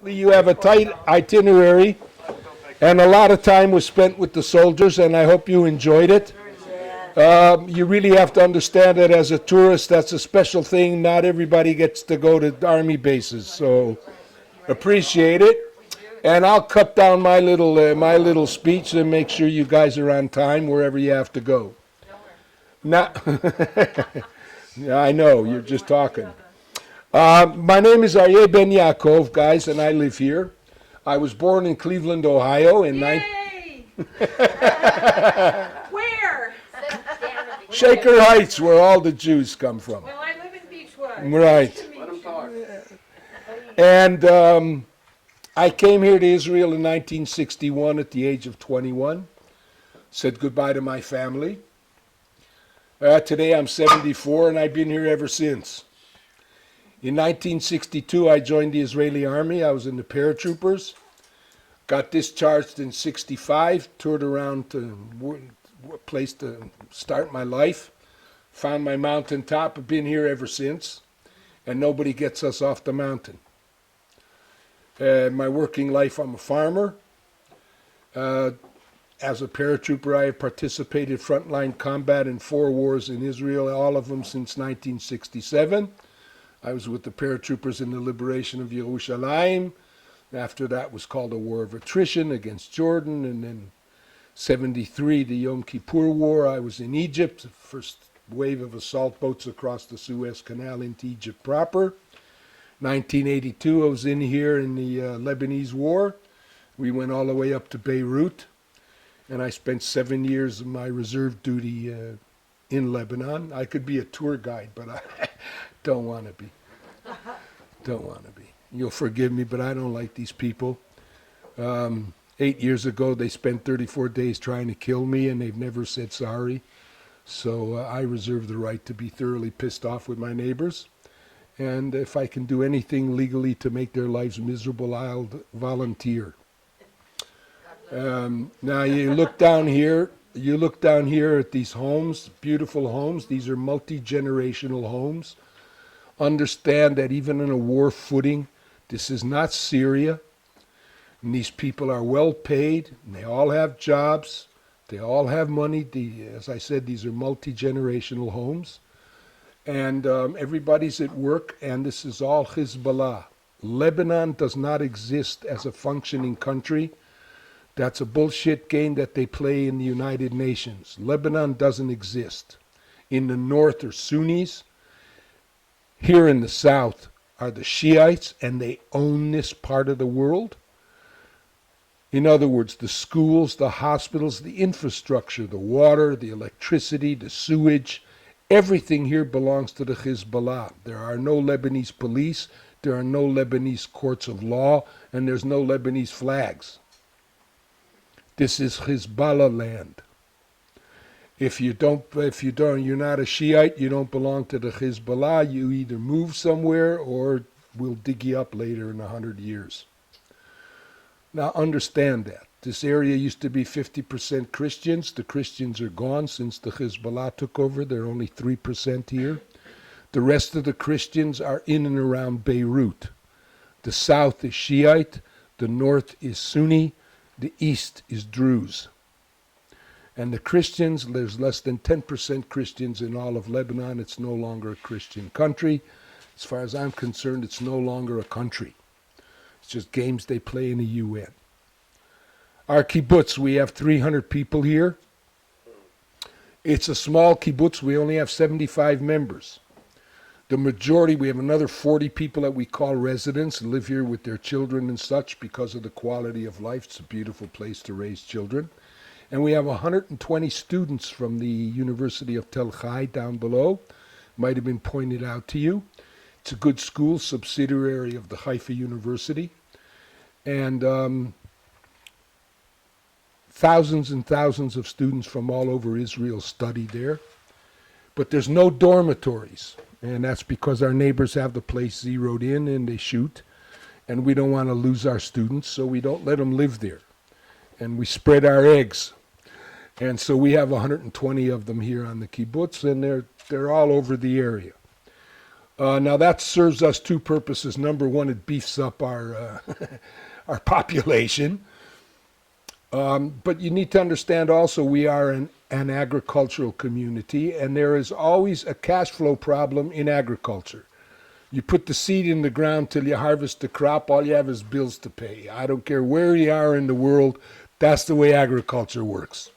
You have a tight itinerary, and a lot of time was spent with the soldiers, and I hope you enjoyed it. You really have to understand that as a tourist, that's a special thing. Not everybody gets to go to army bases, so appreciate it. And I'll cut down my little speech and make sure you guys are on time wherever you have to go. Now, yeah, I know you're just talking. My name is Ayea ben Yaakov, guys, and I live here. I was born in Cleveland, Ohio in Yay! Where? Shaker Heights, where all the Jews come from. Well, I live in Beechwood. Right. Let them talk. And I came here to Israel in 1961 at the age of 21. Said goodbye to my family. Today I'm 74 and I've been here ever since. In 1962 I joined the Israeli army. I was in the paratroopers. Got discharged in 65, toured around to a place to start my life. Found my mountaintop. I've been here ever since. And nobody gets us off the mountain. My working life, I'm a farmer. As a paratrooper, I have participated frontline combat in 4 wars in Israel, all of them since 1967. I was with the paratroopers in the liberation of Yerushalayim. After that was called a war of attrition against Jordan, and then 73, the Yom Kippur War. I was in Egypt, the first wave of assault boats across the Suez Canal into Egypt proper. 1982, I was in here in the Lebanese War. We went all the way up to Beirut, and I spent 7 years of my reserve duty in Lebanon. I could be a tour guide, but I don't want to be. Don't want to be. You'll forgive me, but I don't like these people. 8 years ago, they spent 34 days trying to kill me, and they've never said sorry. So I reserve the right to be thoroughly pissed off with my neighbors. And if I can do anything legally to make their lives miserable, I'll volunteer. Now you look down here at these homes, beautiful homes. These are multi-generational homes. Understand that even in a war footing, this is not Syria. And these people are well paid, and they all have jobs. They all have money. As I said, these are multi-generational homes. And everybody's at work, and this is all Hezbollah. Lebanon does not exist as a functioning country. That's a bullshit game that they play in the United Nations. Lebanon doesn't exist. In the north are Sunnis. Here in the south are the Shiites, and they own this part of the world. In other words, the schools, the hospitals, the infrastructure, the water, the electricity, the sewage, everything here belongs to the Hezbollah. There are no Lebanese police, there are no Lebanese courts of law, and there's no Lebanese flags. This is Hezbollah land. You're not a Shiite, you don't belong to the Hezbollah, you either move somewhere or we'll dig you up later in 100 years. Now understand that. This area used to be 50% Christians. The Christians are gone since the Hezbollah took over. They're only 3% here. The rest of the Christians are in and around Beirut. The south is Shiite, the north is Sunni, the east is Druze. And the Christians, there's less than 10% Christians in all of Lebanon. It's no longer a Christian country. As far as I'm concerned, it's no longer a country. It's just games they play in the UN. Our kibbutz, we have 300 people here. It's a small kibbutz. We only have 75 members. The majority, we have another 40 people that we call residents and live here with their children and such because of the quality of life. It's a beautiful place to raise children. And we have 120 students from the University of Tel Chai down below. Might have been pointed out to you. It's a good school, subsidiary of the Haifa University. And thousands and thousands of students from all over Israel study there. But there's no dormitories. And that's because our neighbors have the place zeroed in and they shoot. And we don't want to lose our students, so we don't let them live there. And we spread our eggs. And so we have 120 of them here on the kibbutz, and they're all over the area. Now that serves us two purposes. Number one, it beefs up our our population. But you need to understand also we are an agricultural community, and there is always a cash flow problem in agriculture. You put the seed in the ground till you harvest the crop, all you have is bills to pay. I don't care where you are in the world, that's the way agriculture works.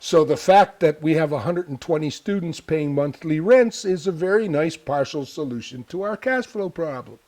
So the fact that we have 120 students paying monthly rents is a very nice partial solution to our cash flow problem.